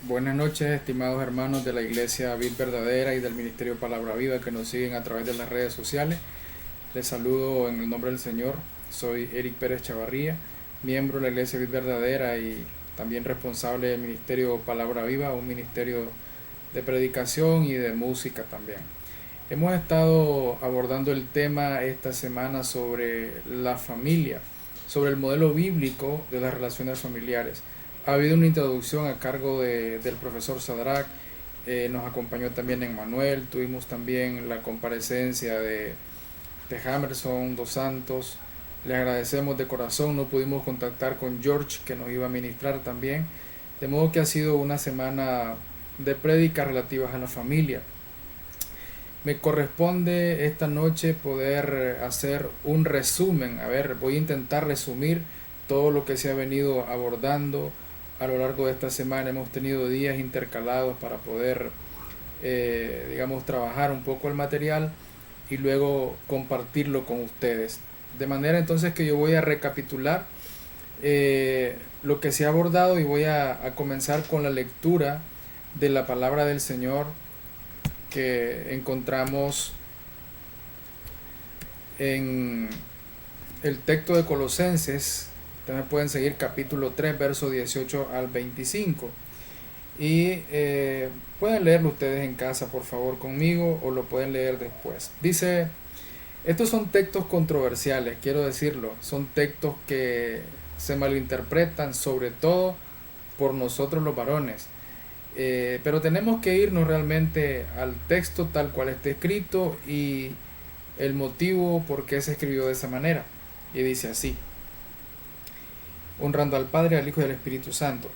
Buenas noches, estimados hermanos de la Iglesia Vid Verdadera y del Ministerio Palabra Viva que nos siguen a través de las redes sociales. Les saludo en el nombre del Señor. Soy Eric Pérez Chavarría, miembro de la Iglesia Vid Verdadera y también responsable del Ministerio Palabra Viva, un ministerio de predicación y de música también. Hemos estado abordando el tema esta semana sobre la familia, sobre el modelo bíblico de las relaciones familiares. Ha habido una introducción a cargo del profesor Sadrach, nos acompañó también Emmanuel, tuvimos también la comparecencia de Jamerson dos Santos. Le agradecemos de corazón, no pudimos contactar con George que nos iba a ministrar también, de modo que ha sido una semana de prédicas relativas a la familia. Me corresponde esta noche poder hacer un resumen. A ver, voy a intentar resumir todo lo que se ha venido abordando a lo largo de esta semana. Hemos tenido días intercalados para poder, digamos, trabajar un poco el material y luego compartirlo con ustedes. De manera entonces que yo voy a recapitular lo que se ha abordado y voy a comenzar con la lectura de la palabra del Señor que encontramos en el texto de Colosenses. También pueden seguir capítulo 3, verso 18 al 25. Y pueden leerlo ustedes en casa, por favor, conmigo, o lo pueden leer después. Dice, estos son textos controversiales, quiero decirlo. Son textos que se malinterpretan, sobre todo por nosotros los varones. Pero tenemos que irnos realmente al texto tal cual está escrito y el motivo por qué se escribió de esa manera. Y dice así: honrando al Padre, al Hijo y al Espíritu Santo.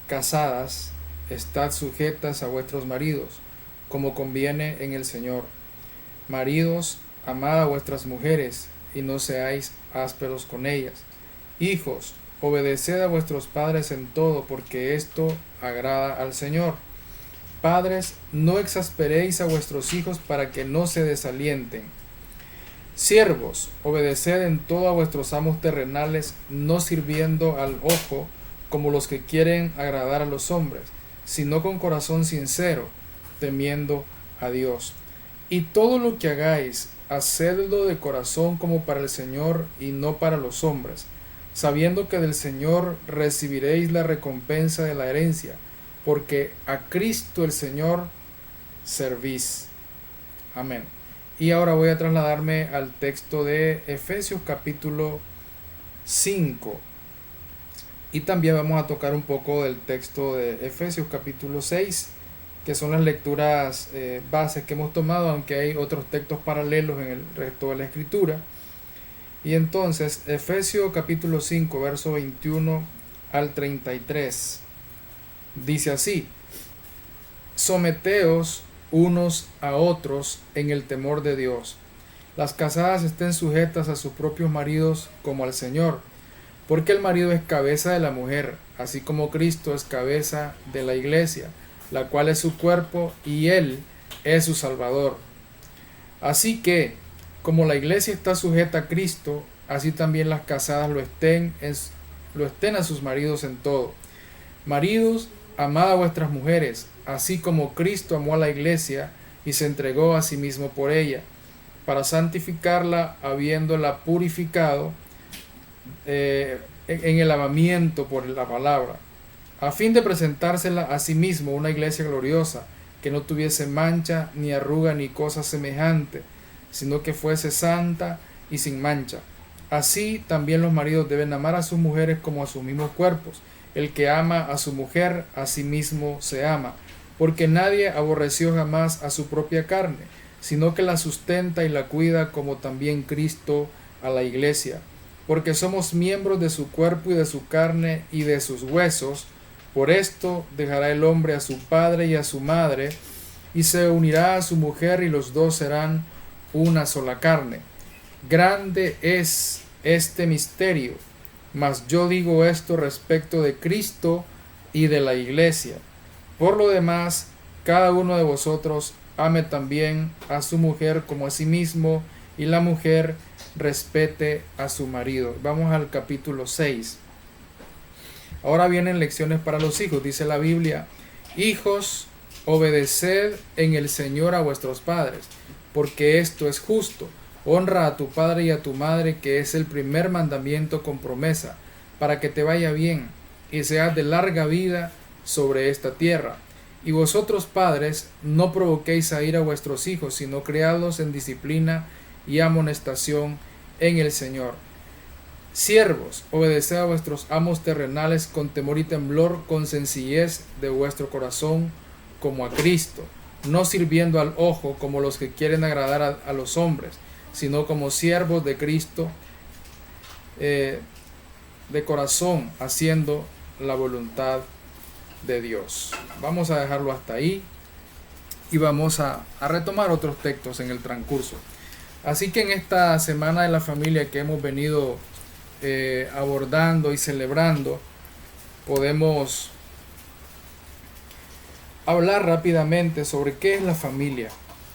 Casadas, estad sujetas a vuestros maridos, como conviene en el Señor. Maridos, amad a vuestras mujeres, y no seáis ásperos con ellas. Hijos, obedeced a vuestros padres en todo, porque esto agrada al Señor. Padres, no exasperéis a vuestros hijos para que no se desalienten. Siervos, obedeced en todo a vuestros amos terrenales, no sirviendo al ojo como los que quieren agradar a los hombres, sino con corazón sincero, temiendo a Dios. Y todo lo que hagáis, hacedlo de corazón como para el Señor y no para los hombres, sabiendo que del Señor recibiréis la recompensa de la herencia, porque a Cristo el Señor servís. Amén. Y ahora voy a trasladarme al texto de Efesios capítulo 5. Y también vamos a tocar un poco del texto de Efesios capítulo 6, que son las lecturas bases que hemos tomado, aunque hay otros textos paralelos en el resto de la escritura. Y entonces, Efesios capítulo 5, verso 21 al 33, dice así: someteos unos a otros en el temor de Dios. Las casadas estén sujetas a sus propios maridos como al Señor, porque el marido es cabeza de la mujer, así como Cristo es cabeza de la iglesia, la cual es su cuerpo y Él es su Salvador. Así que, como la iglesia está sujeta a Cristo, así también las casadas lo estén a sus maridos en todo. Maridos, amad a vuestras mujeres, así como Cristo amó a la iglesia y se entregó a sí mismo por ella, para santificarla, habiéndola purificado en el lavamiento por la palabra, a fin de presentársela a sí mismo una iglesia gloriosa, que no tuviese mancha, ni arruga, ni cosa semejante, sino que fuese santa y sin mancha. Así también los maridos deben amar a sus mujeres como a sus mismos cuerpos. El que ama a su mujer, a sí mismo se ama, porque nadie aborreció jamás a su propia carne, sino que la sustenta y la cuida, como también Cristo a la iglesia, porque somos miembros de su cuerpo y de su carne y de sus huesos. Por esto dejará el hombre a su padre y a su madre, y se unirá a su mujer, y los dos serán una sola carne. Grande es este misterio, mas yo digo esto respecto de Cristo y de la iglesia. Por lo demás, cada uno de vosotros ame también a su mujer como a sí mismo, y la mujer respete a su marido. Vamos al capítulo 6. Ahora vienen lecciones para los hijos. Dice la Biblia: Hijos, obedeced en el Señor a vuestros padres, porque esto es justo. Honra a tu padre y a tu madre, que es el primer mandamiento con promesa, para que te vaya bien y seas de larga vida sobre esta tierra. Y vosotros, padres, no provoquéis a ir a vuestros hijos, sino criadlos en disciplina y amonestación en el Señor. Siervos, obedeced a vuestros amos terrenales con temor y temblor, con sencillez de vuestro corazón, como a Cristo, no sirviendo al ojo como los que quieren agradar a los hombres, sino como siervos de Cristo, de corazón, haciendo la voluntad de Dios. Vamos a dejarlo hasta ahí y vamos a retomar otros textos en el transcurso. Así que en esta semana de la familia que hemos venido abordando y celebrando, podemos hablar rápidamente sobre qué es la familia,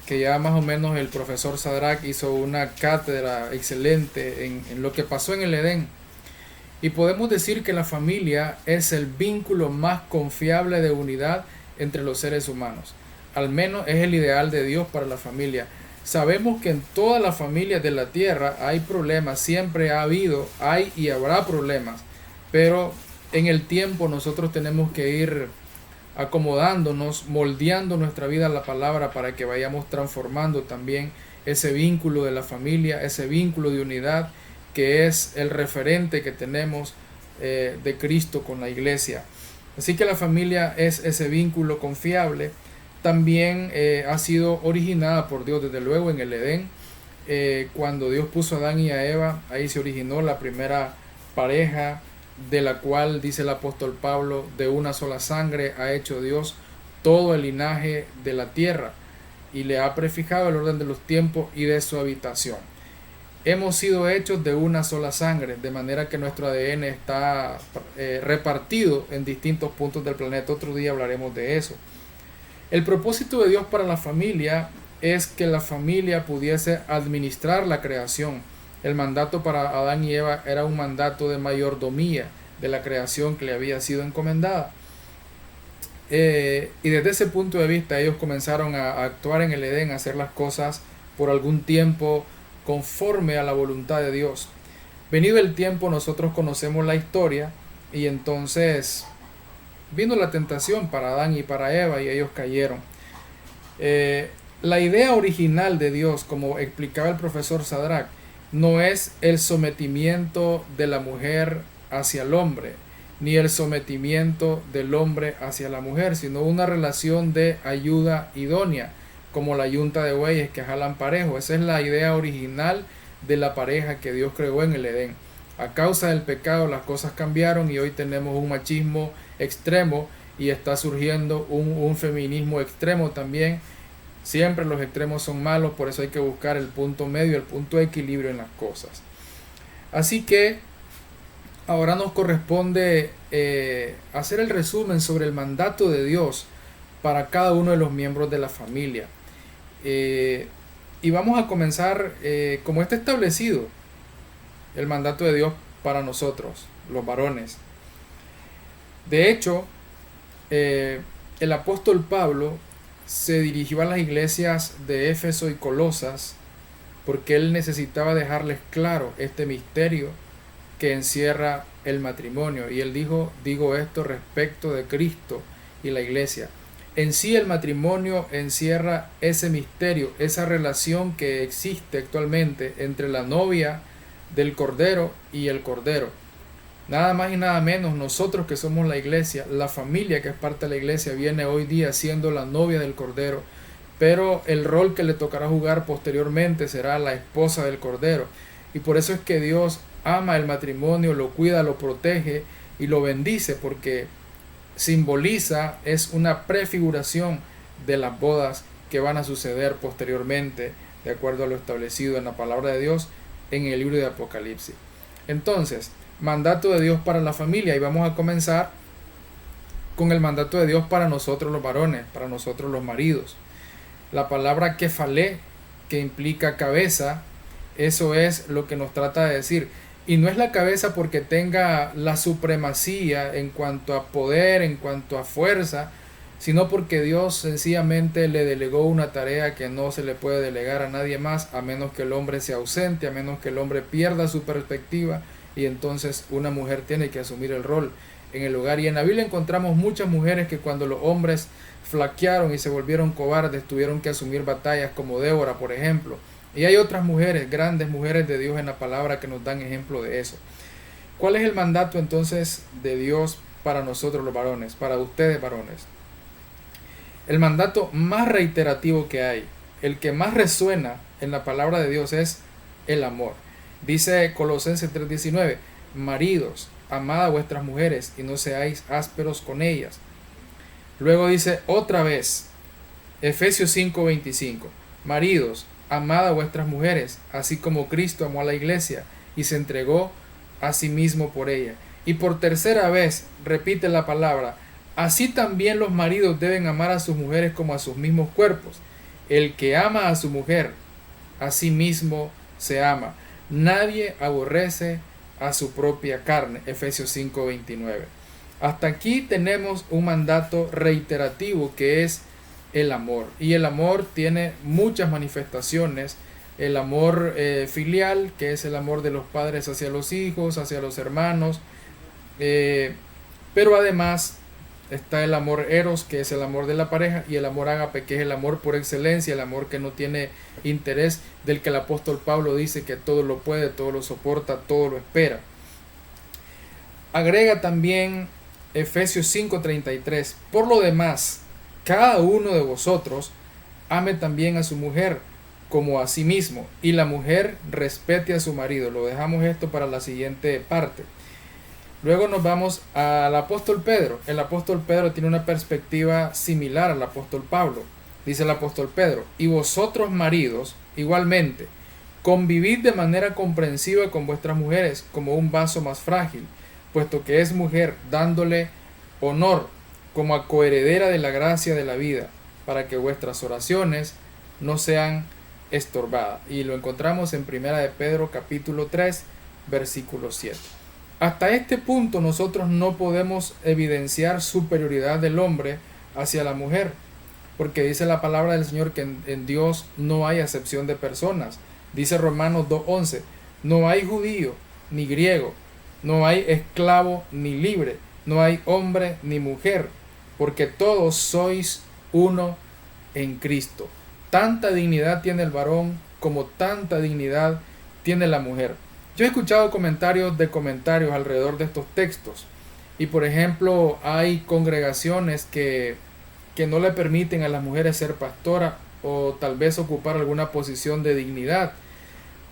que ya más o menos el profesor Sadrach hizo una cátedra excelente en lo que pasó en el Edén. Y podemos decir que la familia es el vínculo más confiable de unidad entre los seres humanos. Al menos es el ideal de Dios para la familia. Sabemos que en todas las familias de la tierra hay problemas, siempre ha habido, hay y habrá problemas, pero en el tiempo nosotros tenemos que ir acomodándonos, moldeando nuestra vida a la palabra para que vayamos transformando también ese vínculo de la familia, ese vínculo de unidad que es el referente que tenemos de Cristo con la iglesia. Así que la familia es ese vínculo confiable. También ha sido originada por Dios desde luego en el Edén. Cuando Dios puso a Adán y a Eva, ahí se originó la primera pareja, de la cual dice el apóstol Pablo, de una sola sangre ha hecho Dios todo el linaje de la tierra y le ha prefijado el orden de los tiempos y de su habitación. Hemos sido hechos de una sola sangre, de manera que nuestro ADN está repartido en distintos puntos del planeta. Otro día hablaremos de eso. El propósito de Dios para la familia es que la familia pudiese administrar la creación. El mandato para Adán y Eva era un mandato de mayordomía de la creación que le había sido encomendada. Y desde ese punto de vista ellos comenzaron a actuar en el Edén, a hacer las cosas por algún tiempo conforme a la voluntad de Dios. Venido el tiempo, nosotros conocemos la historia y entonces vino la tentación para Adán y para Eva y ellos cayeron. La idea original de Dios, como explicaba el profesor Sadrach, no es el sometimiento de la mujer hacia el hombre, ni el sometimiento del hombre hacia la mujer, sino una relación de ayuda idónea, como la yunta de bueyes que jalan parejo. Esa es la idea original de la pareja que Dios creó en el Edén. A causa del pecado las cosas cambiaron y hoy tenemos un machismo extremo y está surgiendo un feminismo extremo también. Siempre los extremos son malos, por eso hay que buscar el punto medio, el punto de equilibrio en las cosas. Así que ahora nos corresponde hacer el resumen sobre el mandato de Dios para cada uno de los miembros de la familia. Y vamos a comenzar como está establecido el mandato de Dios para nosotros, los varones. De hecho, el apóstol Pablo se dirigió a las iglesias de Éfeso y Colosas porque él necesitaba dejarles claro este misterio que encierra el matrimonio. Y él dijo esto respecto de Cristo y la iglesia. En sí el matrimonio encierra ese misterio, esa relación que existe actualmente entre la novia del Cordero y el Cordero. Nada más y nada menos, nosotros que somos la iglesia, la familia que es parte de la iglesia, viene hoy día siendo la novia del Cordero, pero el rol que le tocará jugar posteriormente será la esposa del Cordero. Y por eso es que Dios ama el matrimonio, lo cuida, lo protege y lo bendice, porque simboliza, es una prefiguración de las bodas que van a suceder posteriormente, de acuerdo a lo establecido en la palabra de Dios en el libro de Apocalipsis. Entonces, mandato de Dios para la familia, y vamos a comenzar con el mandato de Dios para nosotros los varones, para nosotros los maridos. La palabra kefalé, que implica cabeza, eso es lo que nos trata de decir. Y no es la cabeza porque tenga la supremacía en cuanto a poder, en cuanto a fuerza, sino porque Dios sencillamente le delegó una tarea que no se le puede delegar a nadie más, a menos que el hombre sea ausente, a menos que el hombre pierda su perspectiva, y entonces una mujer tiene que asumir el rol en el hogar. Y en la Biblia encontramos muchas mujeres que cuando los hombres flaquearon y se volvieron cobardes, tuvieron que asumir batallas, como Débora, por ejemplo. Y hay otras mujeres, grandes mujeres de Dios en la palabra, que nos dan ejemplo de eso. ¿Cuál es el mandato entonces de Dios para nosotros los varones, para ustedes varones? El mandato más reiterativo que hay, el que más resuena en la palabra de Dios, es el amor. Dice Colosenses 3:19, maridos, amad a vuestras mujeres y no seáis ásperos con ellas. Luego dice otra vez, Efesios 5:25, maridos, amad a vuestras mujeres, así como Cristo amó a la iglesia y se entregó a sí mismo por ella. Y por tercera vez repite la palabra, así también los maridos deben amar a sus mujeres como a sus mismos cuerpos. El que ama a su mujer, a sí mismo se ama. Nadie aborrece a su propia carne. Efesios 5:29. Hasta aquí tenemos un mandato reiterativo que es el amor. Y el amor tiene muchas manifestaciones. El amor filial, que es el amor de los padres hacia los hijos, hacia los hermanos. Pero además está el amor eros, que es el amor de la pareja, y el amor ágape, que es el amor por excelencia, el amor que no tiene interés, del que el apóstol Pablo dice que todo lo puede, todo lo soporta, todo lo espera. Agrega también Efesios 5:33, por lo demás, cada uno de vosotros ame también a su mujer como a sí mismo, y la mujer respete a su marido. Lo dejamos esto para la siguiente parte. Luego nos vamos al apóstol Pedro. El apóstol Pedro tiene una perspectiva similar al apóstol Pablo. Dice el apóstol Pedro, y vosotros maridos, igualmente, convivid de manera comprensiva con vuestras mujeres como un vaso más frágil, puesto que es mujer, dándole honor como a coheredera de la gracia de la vida, para que vuestras oraciones no sean estorbadas. Y lo encontramos en 1 de Pedro capítulo 3, versículo 7. Hasta este punto nosotros no podemos evidenciar superioridad del hombre hacia la mujer, porque dice la palabra del Señor que en Dios no hay acepción de personas. Dice Romanos 2:11, no hay judío ni griego, no hay esclavo ni libre, no hay hombre ni mujer, porque todos sois uno en Cristo. Tanta dignidad tiene el varón como tanta dignidad tiene la mujer. Yo he escuchado comentarios alrededor de estos textos, y por ejemplo hay congregaciones que no le permiten a las mujeres ser pastora o tal vez ocupar alguna posición de dignidad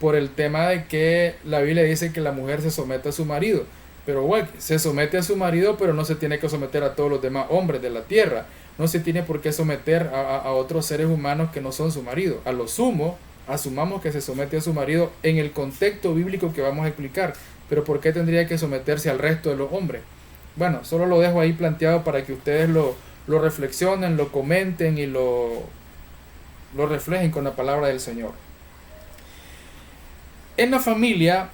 por el tema de que la Biblia dice que la mujer se somete a su marido. Pero bueno, se somete a su marido, pero no se tiene que someter a todos los demás hombres de la tierra. No se tiene por qué someter a otros seres humanos que no son su marido. A lo sumo, asumamos que se somete a su marido en el contexto bíblico que vamos a explicar. Pero ¿por qué tendría que someterse al resto de los hombres? Bueno, solo lo dejo ahí planteado para que ustedes lo reflexionen, lo comenten y lo reflejen con la palabra del Señor. En la familia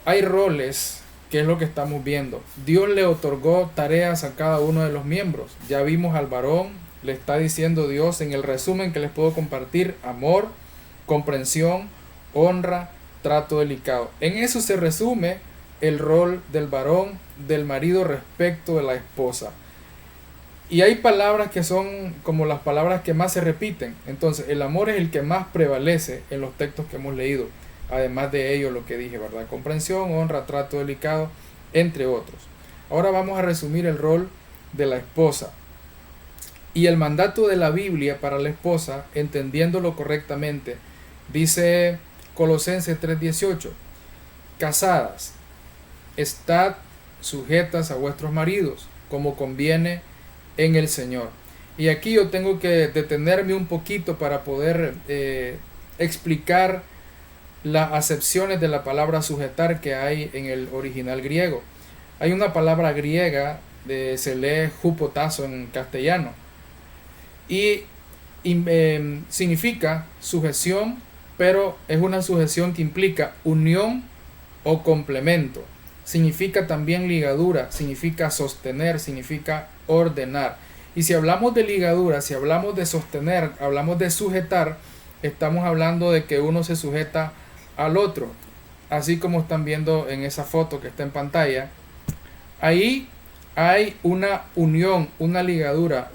hay roles, que es lo que estamos viendo. Dios le otorgó tareas a cada uno de los miembros. Ya vimos al varón, le está diciendo Dios en el resumen que les puedo compartir: amor, comprensión, honra, trato delicado. En eso se resume el rol del varón, del marido respecto de la esposa. Y hay palabras que son como las palabras que más se repiten. Entonces el amor es el que más prevalece en los textos que hemos leído. Además de ello lo que dije, ¿verdad? Comprensión, honra, trato delicado, entre otros. Ahora vamos a resumir el rol de la esposa. Y el mandato de la Biblia para la esposa, entendiéndolo correctamente, dice Colosenses 3:18, casadas, estad sujetas a vuestros maridos, como conviene en el Señor. Y aquí yo tengo que detenerme un poquito para poder explicar las acepciones de la palabra sujetar que hay en el original griego. Hay una palabra griega, se lee hupotazo en castellano, y significa sujeción, pero es una sujeción que implica unión o complemento. Significa también ligadura, significa sostener, significa ordenar. Y si hablamos de ligadura, si hablamos de sostener, hablamos de sujetar, estamos hablando de que uno se sujeta al otro. Así como están viendo en esa foto que está en pantalla, ahí hay una unión, una ligadura,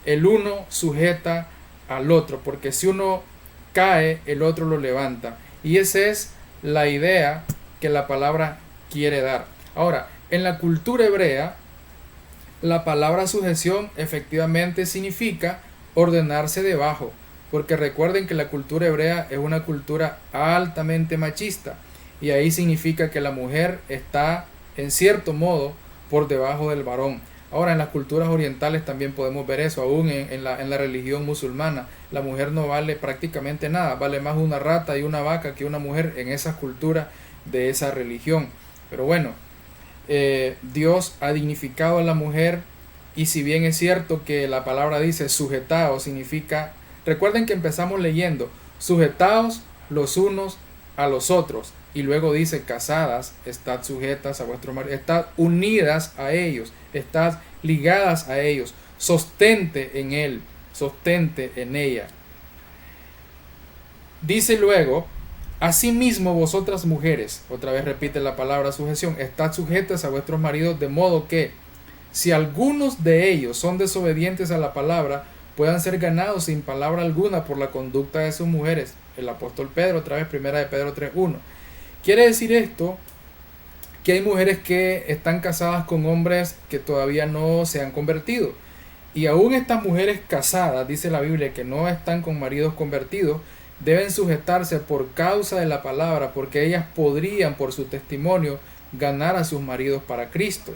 el uno sujeta al otro, porque si uno cae, el otro lo levanta. Y esa es la idea que la palabra quiere dar. Ahora, en la cultura hebrea, la palabra sujeción efectivamente significa ordenarse debajo, porque recuerden que la cultura hebrea es una cultura altamente machista, y ahí significa que la mujer está en cierto modo por debajo del varón. Ahora, en las culturas orientales también podemos ver eso, aún en la religión musulmana, la mujer no vale prácticamente nada, vale más una rata y una vaca que una mujer en esas culturas de esa religión. Pero bueno, Dios ha dignificado a la mujer, y si bien es cierto que la palabra dice sujetaos, significa, recuerden que empezamos leyendo, sujetaos los unos a los otros, y luego dice casadas, estad sujetas a vuestro marido, estad unidas a ellos, estad ligadas a ellos, sostente en él, sostente en ella. Dice luego, asimismo vosotras mujeres, otra vez repite la palabra sujeción, estad sujetas a vuestros maridos, de modo que si algunos de ellos son desobedientes a la palabra, puedan ser ganados sin palabra alguna por la conducta de sus mujeres. El apóstol Pedro, otra vez, primera de Pedro 3:1. Quiere decir esto que hay mujeres que están casadas con hombres que todavía no se han convertido. Y aún estas mujeres casadas, dice la Biblia, que no están con maridos convertidos, deben sujetarse por causa de la palabra, porque ellas podrían, por su testimonio, ganar a sus maridos para Cristo.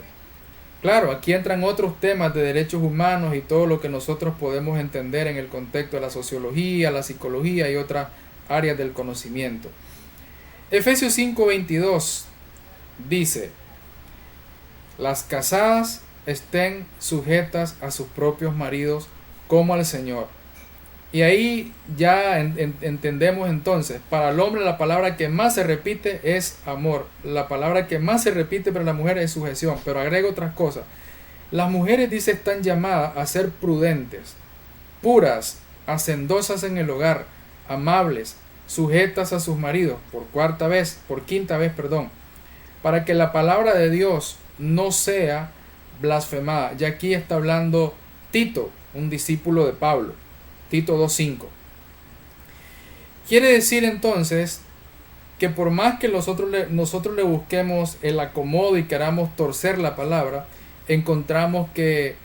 Claro, aquí entran otros temas de derechos humanos y todo lo que nosotros podemos entender en el contexto de la sociología, la psicología y otras áreas del conocimiento. Efesios 5:22 dice, las casadas estén sujetas a sus propios maridos como al Señor. Y ahí ya entendemos entonces, para el hombre la palabra que más se repite es amor, la palabra que más se repite para la mujer es sujeción, pero agrego otras cosas. Las mujeres, dice, están llamadas a ser prudentes, puras, hacendosas en el hogar, amables, sujetas a sus maridos, por quinta vez, para que la palabra de Dios no sea blasfemada. Y aquí está hablando Tito, un discípulo de Pablo, Tito 2:5. Quiere decir entonces que por más que nosotros le busquemos el acomodo y queramos torcer la palabra, encontramos que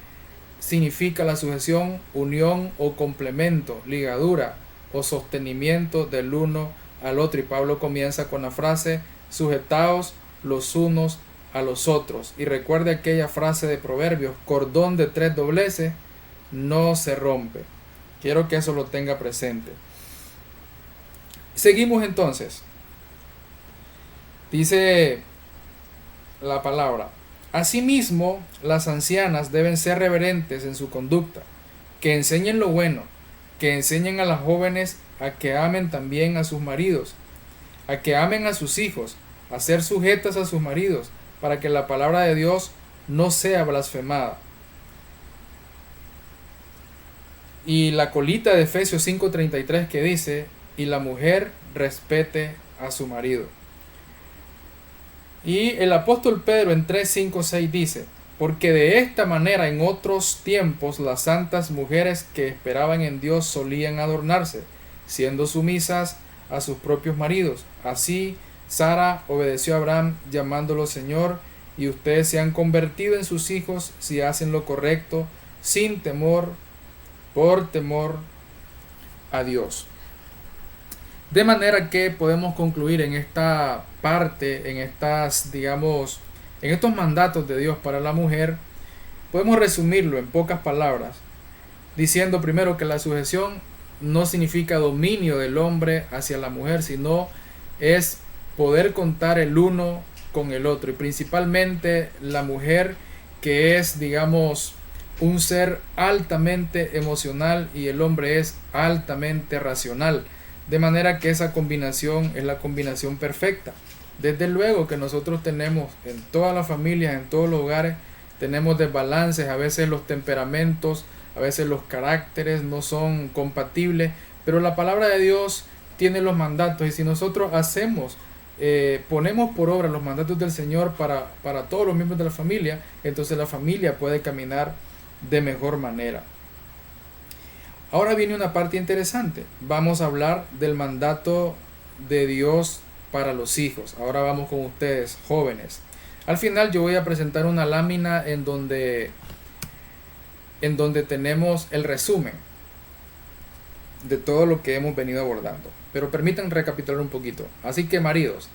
significa la sujeción, unión o complemento, ligadura o sostenimiento del uno al otro. Y Pablo comienza con la frase, sujetaos los unos a los otros. Y recuerde aquella frase de Proverbios, cordón de 3 dobleces no se rompe. Quiero que eso lo tenga presente. Seguimos entonces. Dice la palabra, asimismo las ancianas deben ser reverentes en su conducta, que enseñen lo bueno, que enseñen a las jóvenes a que amen también a sus maridos, a que amen a sus hijos, a ser sujetas a sus maridos, para que la palabra de Dios no sea blasfemada. Y la colita de Efesios 5:33 que dice, y la mujer respete a su marido. Y el apóstol Pedro en 3:5-6 dice, porque de esta manera en otros tiempos las santas mujeres que esperaban en Dios solían adornarse, siendo sumisas a sus propios maridos. Así Sara obedeció a Abraham llamándolo Señor, y ustedes se han convertido en sus hijos si hacen lo correcto, sin temor, por temor a Dios. De manera que podemos concluir en esta parte, en estos mandatos de Dios para la mujer, podemos resumirlo en pocas palabras, diciendo primero que la sujeción no significa dominio del hombre hacia la mujer, sino es poder contar el uno con el otro, y principalmente la mujer, que es, un ser altamente emocional y el hombre es altamente racional, de manera que esa combinación es la combinación perfecta. Desde luego que nosotros tenemos en todas las familias, en todos los hogares, tenemos desbalances, a veces los temperamentos, a veces los caracteres no son compatibles, pero la palabra de Dios tiene los mandatos, y si nosotros ponemos por obra los mandatos del Señor para todos los miembros de la familia, entonces la familia puede caminar de mejor manera. Ahora viene una parte interesante. Vamos a hablar del mandato de Dios para los hijos. Ahora vamos con ustedes, jóvenes. Al final yo voy a presentar una lámina en donde tenemos el resumen de todo lo que hemos venido abordando. Pero permítanme recapitular un poquito. Así que, maridos,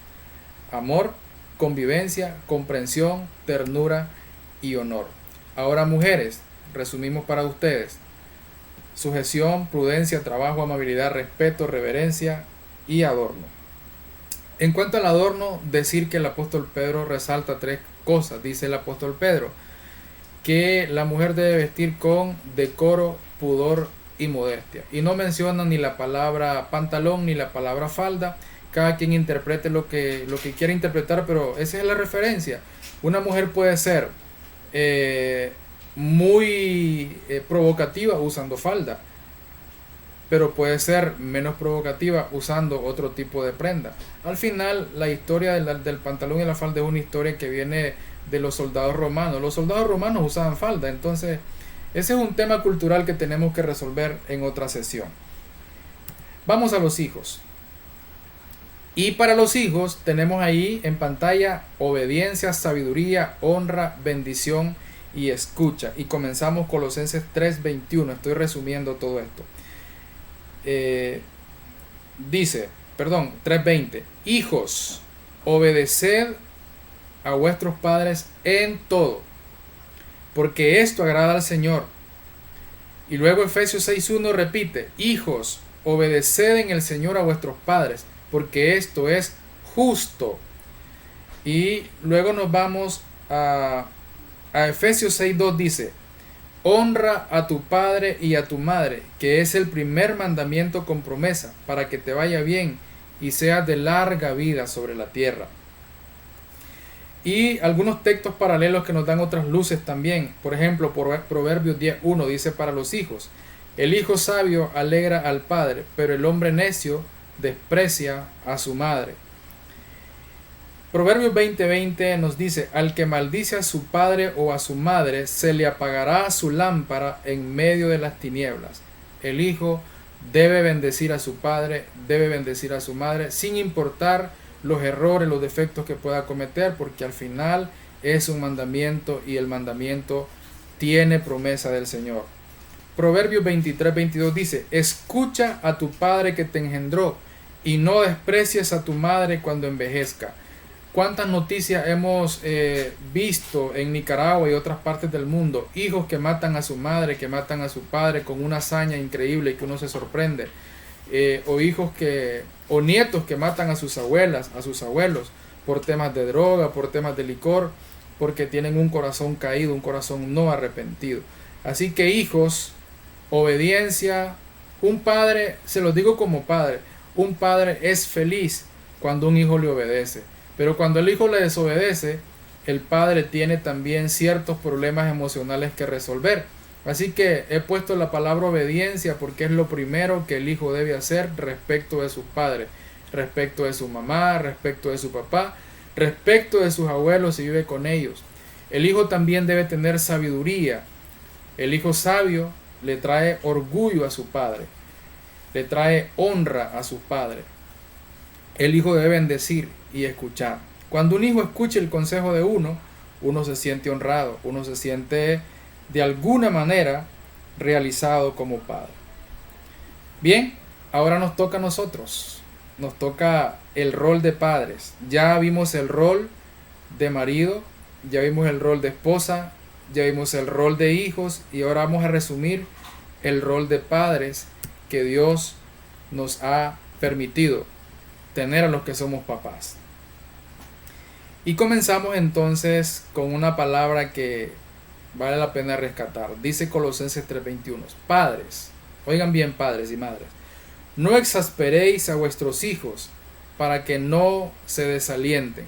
amor, convivencia, comprensión, ternura y honor. Ahora, mujeres, resumimos para ustedes: sujeción, prudencia, trabajo, amabilidad, respeto, reverencia y adorno. En cuanto al adorno, decir que el apóstol Pedro resalta 3 cosas. Dice el apóstol Pedro que la mujer debe vestir con decoro, pudor y modestia. Y no menciona ni la palabra pantalón ni la palabra falda. Cada quien interprete lo que quiera interpretar, pero esa es la referencia. Una mujer puede ser muy provocativa usando falda, pero puede ser menos provocativa usando otro tipo de prenda. Al final, la historia del pantalón y la falda es una historia que viene de los soldados romanos. Los soldados romanos usaban falda, entonces ese es un tema cultural que tenemos que resolver en otra sesión. Vamos a los hijos. Y para los hijos tenemos ahí en pantalla obediencia, sabiduría, honra, bendición y escucha. Y comenzamos Colosenses 3:21. Estoy resumiendo todo esto. Dice, 3:20. Hijos, obedeced a vuestros padres en todo, porque esto agrada al Señor. Y luego Efesios 6:1 repite: hijos, obedeced en el Señor a vuestros padres, porque esto es justo. Y luego nos vamos a Efesios 6:2, dice: honra a tu padre y a tu madre, que es el primer mandamiento con promesa, para que te vaya bien y seas de larga vida sobre la tierra. Y algunos textos paralelos que nos dan otras luces también. Por ejemplo, Proverbios 10:1 dice para los hijos: el hijo sabio alegra al padre, pero el hombre necio desprecia a su madre. Proverbios 20:20 nos dice: al que maldice a su padre o a su madre, se le apagará su lámpara en medio de las tinieblas. El hijo debe bendecir a su padre, debe bendecir a su madre, sin importar los errores, los defectos que pueda cometer, porque al final es un mandamiento y el mandamiento tiene promesa del Señor. Proverbios 23:22 dice: escucha a tu padre que te engendró y no desprecies a tu madre cuando envejezca. ¿Cuántas noticias hemos visto en Nicaragua y otras partes del mundo? Hijos que matan a su madre, que matan a su padre con una hazaña increíble y que uno se sorprende. O nietos que matan a sus abuelas, a sus abuelos, por temas de droga, por temas de licor, porque tienen un corazón caído, un corazón no arrepentido. Así que hijos, obediencia. Un padre, se los digo como padre, un padre es feliz cuando un hijo le obedece. Pero cuando el hijo le desobedece, el padre tiene también ciertos problemas emocionales que resolver. Así que he puesto la palabra obediencia porque es lo primero que el hijo debe hacer respecto de sus padres, respecto de su mamá, respecto de su papá, respecto de sus abuelos si vive con ellos. El hijo también debe tener sabiduría. El hijo sabio le trae orgullo a su padre, le trae honra a su padre. El hijo debe bendecir y escuchar. Cuando un hijo escucha el consejo de uno se siente honrado, uno se siente de alguna manera realizado como padre. Bien, ahora nos toca a nosotros, nos toca el rol de padres. Ya vimos el rol de marido, ya vimos el rol de esposa, ya vimos el rol de hijos y ahora vamos a resumir el rol de padres que Dios nos ha permitido tener a los que somos papás. Y comenzamos entonces con una palabra que vale la pena rescatar. Dice Colosenses 3:21: padres, oigan bien, padres y madres, no exasperéis a vuestros hijos para que no se desalienten.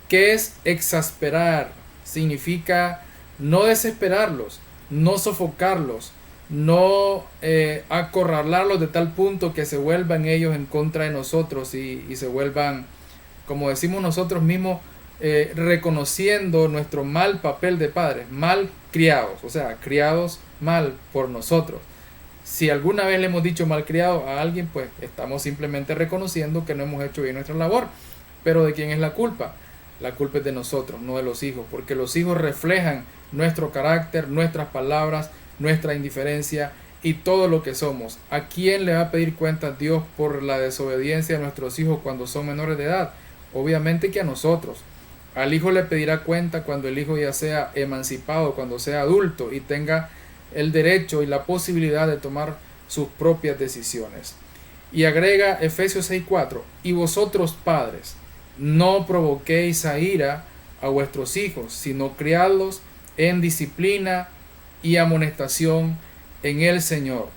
¿Qué es exasperar? Significa no desesperarlos, no sofocarlos, no acorralarlos de tal punto que se vuelvan ellos en contra de nosotros y se vuelvan, como decimos nosotros mismos, reconociendo nuestro mal papel de padres, mal criados, o sea, criados mal por nosotros. Si alguna vez le hemos dicho mal criado a alguien, pues estamos simplemente reconociendo que no hemos hecho bien nuestra labor. Pero ¿de quién es la culpa? La culpa es de nosotros, no de los hijos, porque los hijos reflejan nuestro carácter, nuestras palabras, nuestra indiferencia y todo lo que somos. ¿A quién le va a pedir cuentas Dios por la desobediencia de nuestros hijos cuando son menores de edad? Obviamente que a nosotros. Al hijo le pedirá cuenta cuando el hijo ya sea emancipado, cuando sea adulto y tenga el derecho y la posibilidad de tomar sus propias decisiones. Y agrega Efesios 6:4, y vosotros padres, no provoquéis a ira a vuestros hijos, sino criadlos en disciplina y amonestación en el Señor.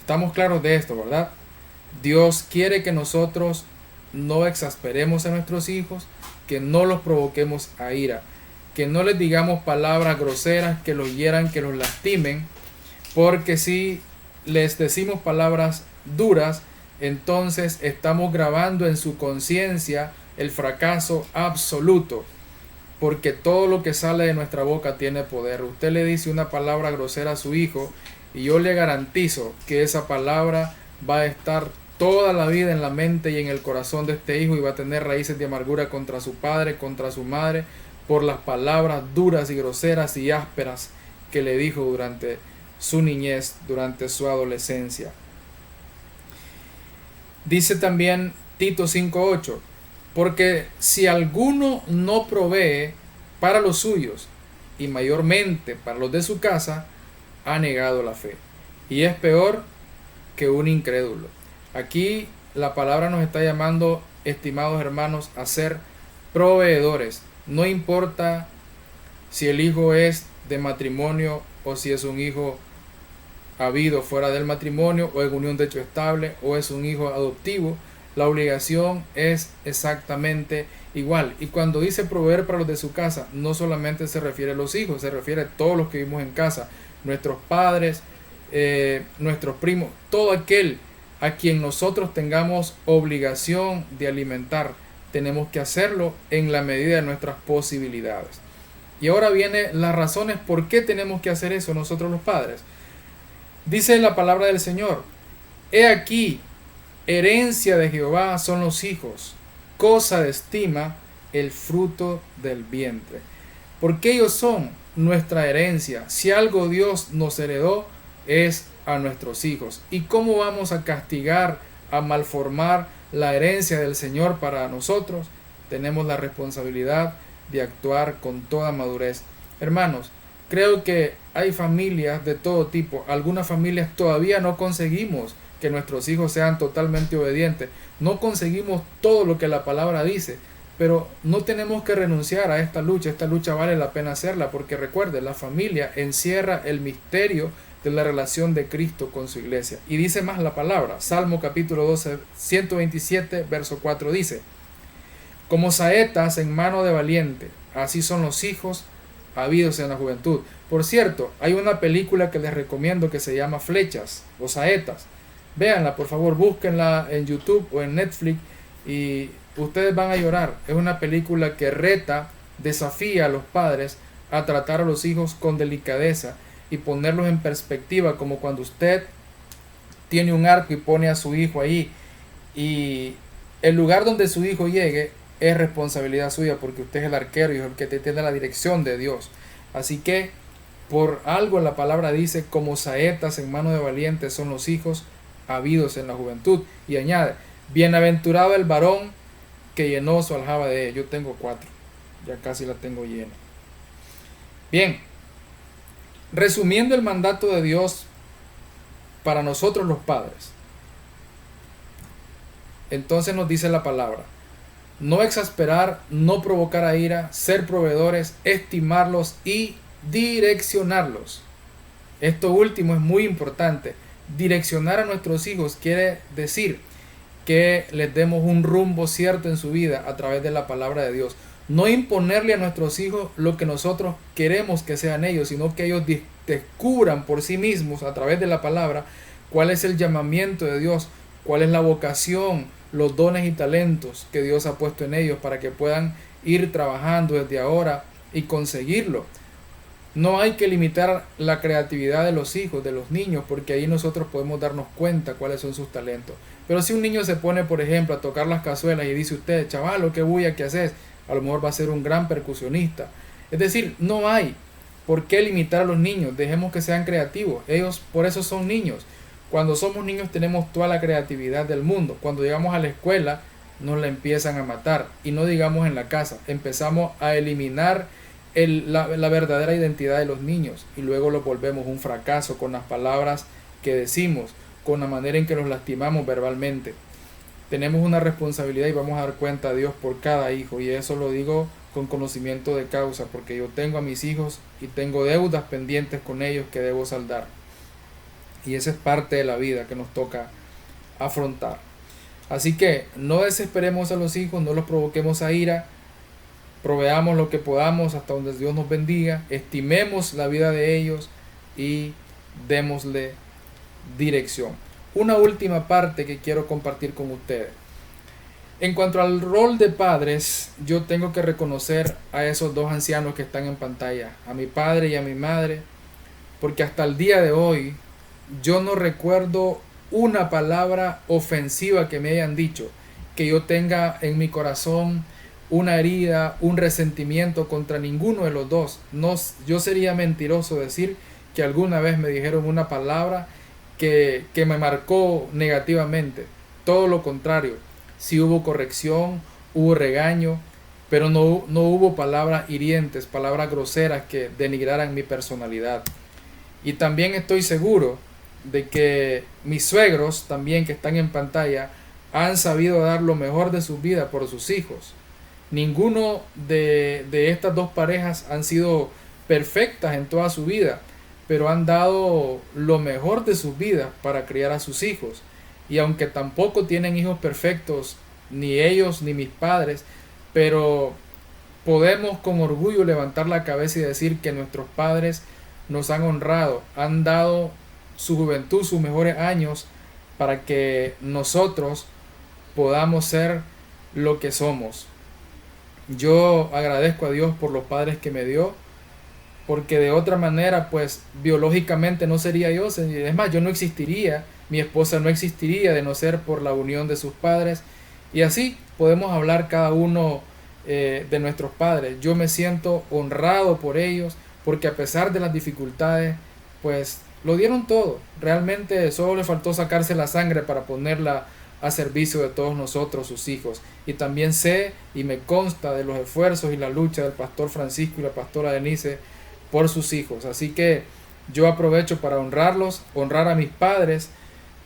Estamos claros de esto, ¿verdad? Dios quiere que nosotros no exasperemos a nuestros hijos, que no los provoquemos a ira, que no les digamos palabras groseras que los hieran, que los lastimen, porque si les decimos palabras duras, entonces estamos grabando en su conciencia el fracaso absoluto, porque todo lo que sale de nuestra boca tiene poder. Usted le dice una palabra grosera a su hijo y yo le garantizo que esa palabra va a estar toda la vida en la mente y en el corazón de este hijo y va a tener raíces de amargura contra su padre, contra su madre, por las palabras duras y groseras y ásperas que le dijo durante su niñez, durante su adolescencia. Dice también Tito 5:8, porque si alguno no provee para los suyos y mayormente para los de su casa, ha negado la fe y es peor que un incrédulo. Aquí la palabra nos está llamando, estimados hermanos, a ser proveedores. No importa si el hijo es de matrimonio o si es un hijo habido fuera del matrimonio o en unión de hecho estable o es un hijo adoptivo, la obligación es exactamente igual. Y cuando dice proveer para los de su casa, no solamente se refiere a los hijos, se refiere a todos los que vivimos en casa, nuestros padres, nuestros primos, todo aquel a quien nosotros tengamos obligación de alimentar. Tenemos que hacerlo en la medida de nuestras posibilidades. Y ahora vienen las razones por qué tenemos que hacer eso nosotros los padres. Dice la palabra del Señor: he aquí, herencia de Jehová son los hijos, cosa de estima el fruto del vientre. Porque ellos son nuestra herencia. Si algo Dios nos heredó, es a nuestros hijos. ¿Y cómo vamos a castigar, a malformar la herencia del Señor para nosotros? Tenemos la responsabilidad de actuar con toda madurez. Hermanos, creo que hay familias de todo tipo. Algunas familias todavía no conseguimos que nuestros hijos sean totalmente obedientes. No conseguimos todo lo que la palabra dice, pero no tenemos que renunciar a esta lucha. Esta lucha vale la pena hacerla, porque recuerde, la familia encierra el misterio de la relación de Cristo con su iglesia. Y dice más la palabra. Salmo capítulo 12, 127, verso 4 dice: como saetas en mano de valiente, así son los hijos habidos en la juventud. Por cierto, hay una película que les recomiendo que se llama Flechas o Saetas. Véanla, por favor, búsquenla en YouTube o en Netflix y ustedes van a llorar. Es una película que reta, desafía a los padres a tratar a los hijos con delicadeza y ponerlos en perspectiva, como cuando usted tiene un arco y pone a su hijo ahí, y el lugar donde su hijo llegue es responsabilidad suya, porque usted es el arquero y es el que tiene la dirección de Dios. Así que por algo la palabra dice: como saetas en mano de valientes son los hijos habidos en la juventud. Y añade: bienaventurado el varón que llenó su aljaba de ella. Yo tengo 4, ya casi la tengo llena. Bien, resumiendo el mandato de Dios para nosotros los padres, entonces nos dice la palabra: no exasperar, no provocar a ira, ser proveedores, estimarlos y direccionarlos. Esto último es muy importante. Direccionar a nuestros hijos quiere decir que les demos un rumbo cierto en su vida a través de la palabra de Dios. No imponerle a nuestros hijos lo que nosotros queremos que sean ellos, sino que ellos descubran por sí mismos a través de la palabra cuál es el llamamiento de Dios, cuál es la vocación, los dones y talentos que Dios ha puesto en ellos para que puedan ir trabajando desde ahora y conseguirlo. No hay que limitar la creatividad de los hijos, de los niños, porque ahí nosotros podemos darnos cuenta cuáles son sus talentos. Pero si un niño se pone, por ejemplo, a tocar las cazuelas y dice usted, chavalo, qué bulla que haces, a lo mejor va a ser un gran percusionista. Es decir, no hay por qué limitar a los niños, dejemos que sean creativos, ellos por eso son niños. Cuando somos niños tenemos toda la creatividad del mundo, cuando llegamos a la escuela nos la empiezan a matar, y no digamos en la casa, empezamos a eliminar la verdadera identidad de los niños y luego los volvemos un fracaso con las palabras que decimos, con la manera en que los lastimamos verbalmente. Tenemos una responsabilidad y vamos a dar cuenta a Dios por cada hijo, y eso lo digo con conocimiento de causa, porque yo tengo a mis hijos y tengo deudas pendientes con ellos que debo saldar, y esa es parte de la vida que nos toca afrontar. Así que no desesperemos a los hijos, no los provoquemos a ira, proveamos lo que podamos hasta donde Dios nos bendiga, estimemos la vida de ellos y démosle dirección. Una última parte que quiero compartir con ustedes. En cuanto al rol de padres, yo tengo que reconocer a esos dos ancianos que están en pantalla, a mi padre y a mi madre, porque hasta el día de hoy yo no recuerdo una palabra ofensiva que me hayan dicho, que yo tenga en mi corazón una herida, un resentimiento contra ninguno de los dos. No, yo sería mentiroso decir que alguna vez me dijeron una palabra que me marcó negativamente. Todo lo contrario, sí hubo corrección, hubo regaño, pero no hubo palabras hirientes, palabras groseras que denigraran mi personalidad. Y también estoy seguro de que mis suegros, también que están en pantalla, han sabido dar lo mejor de su vida por sus hijos. Ninguno de estas dos parejas han sido perfectas en toda su vida, pero han dado lo mejor de sus vidas para criar a sus hijos. Y aunque tampoco tienen hijos perfectos, ni ellos ni mis padres, pero podemos con orgullo levantar la cabeza y decir que nuestros padres nos han honrado, han dado su juventud, sus mejores años, para que nosotros podamos ser lo que somos. Yo agradezco a Dios por los padres que me dio, porque de otra manera, pues biológicamente no sería yo. Es más, yo no existiría, mi esposa no existiría de no ser por la unión de sus padres. Y así podemos hablar cada uno de nuestros padres. Yo me siento honrado por ellos, porque a pesar de las dificultades, pues lo dieron todo. Realmente solo le faltó sacarse la sangre para ponerla a servicio de todos nosotros, sus hijos. Y también sé y me consta de los esfuerzos y la lucha del pastor Francisco y la pastora Denise por sus hijos. Así que yo aprovecho para honrarlos, honrar a mis padres,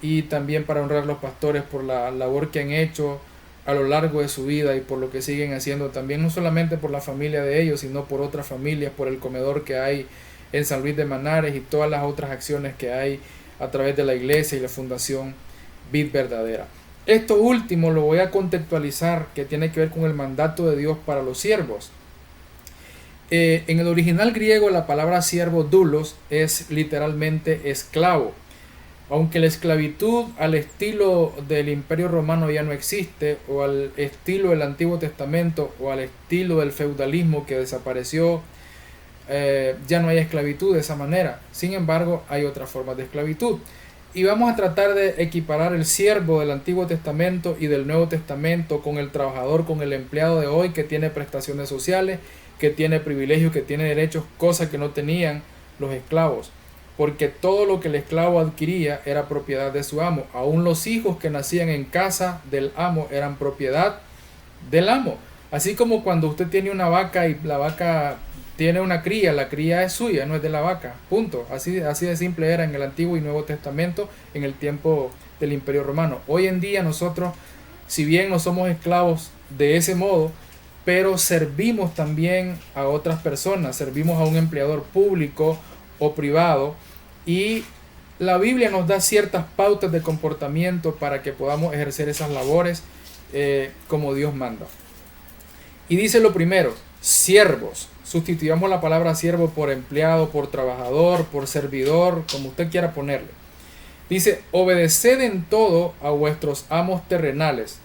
y también para honrar a los pastores por la labor que han hecho a lo largo de su vida y por lo que siguen haciendo también, no solamente por la familia de ellos, sino por otras familias, por el comedor que hay en San Luis de Manares y todas las otras acciones que hay a través de la iglesia y la Fundación Vid Verdadera. Esto último lo voy a contextualizar, que tiene que ver con el mandato de Dios para los siervos. En el original griego la palabra siervo doulos es literalmente esclavo. Aunque la esclavitud al estilo del Imperio Romano ya no existe, o al estilo del Antiguo Testamento, o al estilo del feudalismo que desapareció, ya no hay esclavitud de esa manera. Sin embargo, hay otras formas de esclavitud. Y vamos a tratar de equiparar el siervo del Antiguo Testamento y del Nuevo Testamento con el trabajador, con el empleado de hoy, que tiene prestaciones sociales, que tiene privilegios, que tiene derechos, cosas que no tenían los esclavos. Porque todo lo que el esclavo adquiría era propiedad de su amo. Aún los hijos que nacían en casa del amo eran propiedad del amo. Así como cuando usted tiene una vaca y la vaca tiene una cría, la cría es suya, no es de la vaca, punto. Así de simple era en el Antiguo y Nuevo Testamento, en el tiempo del Imperio Romano. Hoy en día nosotros, si bien no somos esclavos de ese modo, pero servimos también a otras personas, servimos a un empleador público o privado, y la Biblia nos da ciertas pautas de comportamiento para que podamos ejercer esas labores como Dios manda. Y dice lo primero, siervos. Sustituyamos la palabra siervo por empleado, por trabajador, por servidor, como usted quiera ponerle. Dice, obedeced en todo a vuestros amos terrenales,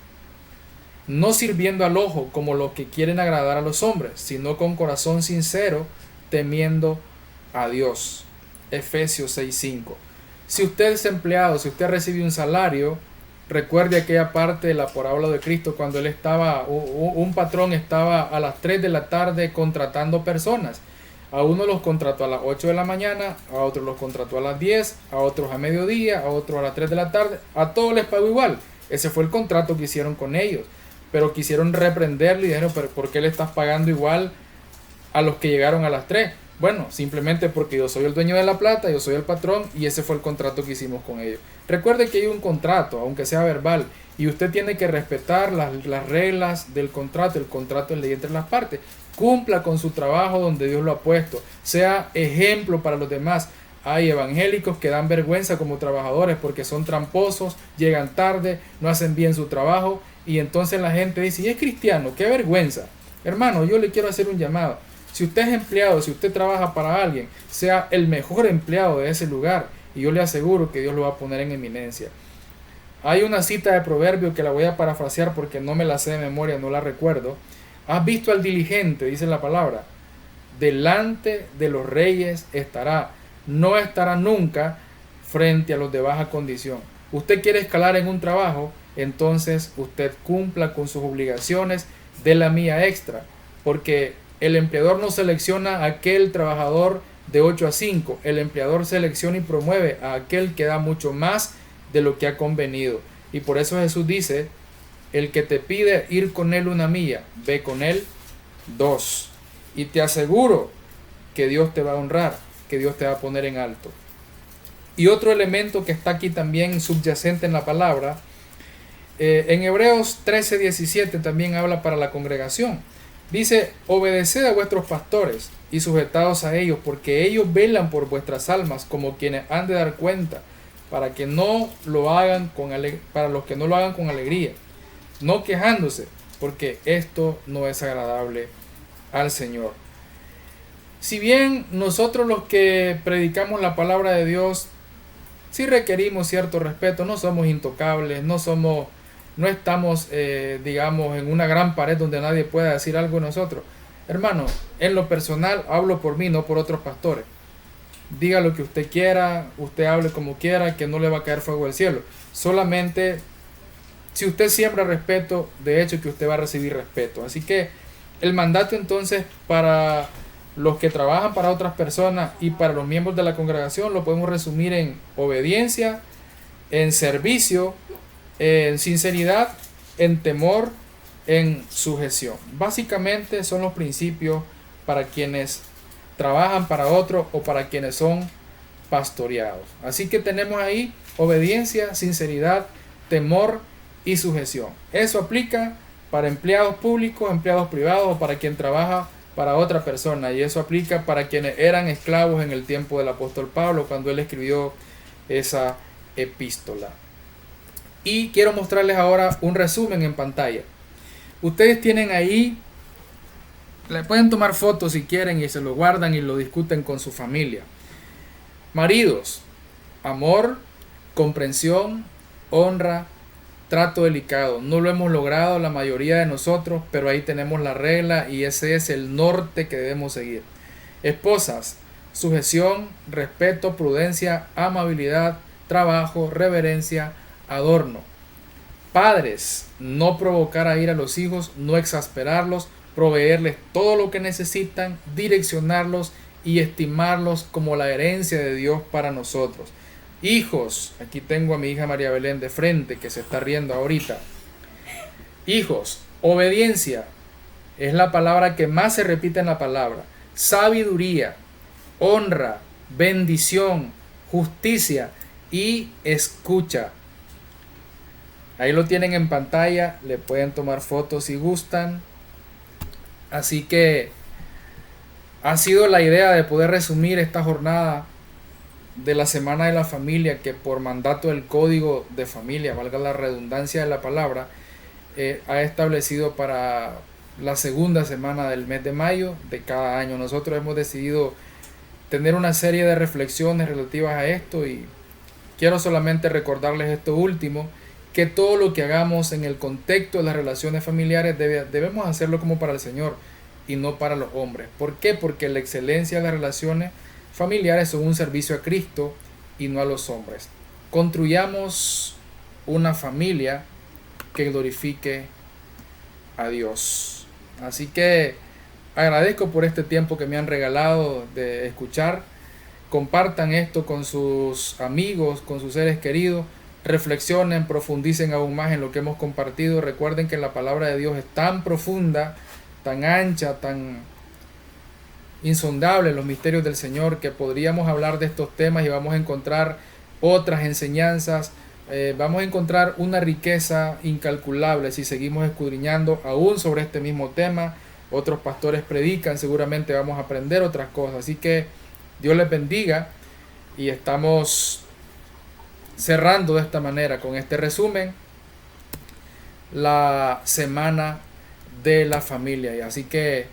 no sirviendo al ojo como los que quieren agradar a los hombres, sino con corazón sincero, temiendo a Dios. Efesios 6:5. Si usted es empleado, si usted recibe un salario, recuerde aquella parte de la parábola de Cristo cuando él estaba, un patrón estaba a las 3 de la tarde contratando personas. A uno los contrató a las 8 de la mañana, a otros los contrató a las 10, a otros a mediodía, a otros a las 3 de la tarde. A todos les pagó igual. Ese fue el contrato que hicieron con ellos. Pero quisieron reprenderle y dijeron, ¿pero por qué le estás pagando igual a los que llegaron a las 3? Bueno, simplemente porque yo soy el dueño de la plata, yo soy el patrón y ese fue el contrato que hicimos con ellos. Recuerde que hay un contrato, aunque sea verbal, y usted tiene que respetar las reglas del contrato. El contrato es ley entre las partes. Cumpla con su trabajo donde Dios lo ha puesto. Sea ejemplo para los demás. Hay evangélicos que dan vergüenza como trabajadores porque son tramposos, llegan tarde, no hacen bien su trabajo y entonces la gente dice, y es cristiano, qué vergüenza. Hermano, yo le quiero hacer un llamado. Si usted es empleado, si usted trabaja para alguien, sea el mejor empleado de ese lugar y yo le aseguro que Dios lo va a poner en eminencia. Hay una cita de proverbio que la voy a parafrasear porque no me la sé de memoria, no la recuerdo. ¿Has visto al diligente? Dice la palabra. Delante de los reyes estará. No estará nunca frente a los de baja condición. Usted quiere escalar en un trabajo, entonces usted cumpla con sus obligaciones de la mía extra, porque el empleador no selecciona a aquel trabajador de 8 a 5, el empleador selecciona y promueve a aquel que da mucho más de lo que ha convenido. Y por eso Jesús dice, el que te pide ir con él una milla, ve con él 2. Y te aseguro que Dios te va a honrar, que Dios te va a poner en alto. Y otro elemento que está aquí también subyacente en la palabra, en Hebreos 13:17 también habla para la congregación. Dice, obedeced a vuestros pastores y sujetaos a ellos, porque ellos velan por vuestras almas como quienes han de dar cuenta, para que no lo hagan para los que no lo hagan con alegría, no quejándose, porque esto no es agradable al Señor. Si bien nosotros los que predicamos la palabra de Dios sí requerimos cierto respeto, no somos intocables, no estamos digamos en una gran pared donde nadie pueda decir algo de nosotros. Hermano, en lo personal hablo por mí, no por otros pastores. Diga lo que usted quiera, usted hable como quiera, que no le va a caer fuego del cielo. Solamente si usted siembra respeto, de hecho que usted va a recibir respeto. Así que el mandato entonces para los que trabajan para otras personas y para los miembros de la congregación lo podemos resumir en obediencia, en servicio, en sinceridad, en temor, en sujeción. Básicamente son los principios para quienes trabajan para otros o para quienes son pastoreados. Así que tenemos ahí obediencia, sinceridad, temor y sujeción. Eso aplica para empleados públicos, empleados privados o para quien trabaja para otra persona, y eso aplica para quienes eran esclavos en el tiempo del apóstol Pablo cuando él escribió esa epístola. Y quiero mostrarles ahora un resumen en pantalla. Ustedes tienen ahí, le pueden tomar fotos si quieren y se lo guardan y lo discuten con su familia. Maridos, amor, comprensión, honra, trato delicado. No lo hemos logrado la mayoría de nosotros, pero ahí tenemos la regla y ese es el norte que debemos seguir. Esposas, sujeción, respeto, prudencia, amabilidad, trabajo, reverencia, adorno. Padres, no provocar a ir a los hijos, no exasperarlos, proveerles todo lo que necesitan, direccionarlos y estimarlos como la herencia de Dios para nosotros. Hijos, aquí tengo a mi hija María Belén de frente que se está riendo ahorita. Hijos, obediencia es la palabra que más se repite en la palabra. Sabiduría, honra, bendición, justicia y escucha. Ahí lo tienen en pantalla, le pueden tomar fotos si gustan. Así que ha sido la idea de poder resumir esta jornada de la Semana de la Familia, que por mandato del Código de Familia, valga la redundancia de la palabra, ha establecido para la segunda semana del mes de mayo de cada año. Nosotros hemos decidido tener una serie de reflexiones relativas a esto y quiero solamente recordarles esto último, que todo lo que hagamos en el contexto de las relaciones familiares debemos hacerlo como para el Señor y no para los hombres. ¿Por qué? Porque la excelencia de las relaciones familiares son un servicio a Cristo y no a los hombres. Construyamos una familia que glorifique a Dios. Así que agradezco por este tiempo que me han regalado de escuchar. Compartan esto con sus amigos, con sus seres queridos. Reflexionen, profundicen aún más en lo que hemos compartido. Recuerden que la palabra de Dios es tan profunda, tan ancha, tan insondable, los misterios del Señor, que podríamos hablar de estos temas y vamos a encontrar otras enseñanzas. Vamos a encontrar una riqueza incalculable si seguimos escudriñando aún sobre este mismo tema. Otros pastores predican, seguramente vamos a aprender otras cosas. Así que Dios les bendiga y estamos cerrando de esta manera, con este resumen, la semana de la familia. Y así que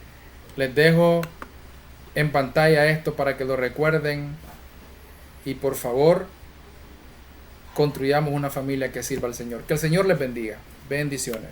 les dejo en pantalla esto para que lo recuerden y por favor construyamos una familia que sirva al Señor. Que el Señor les bendiga. Bendiciones.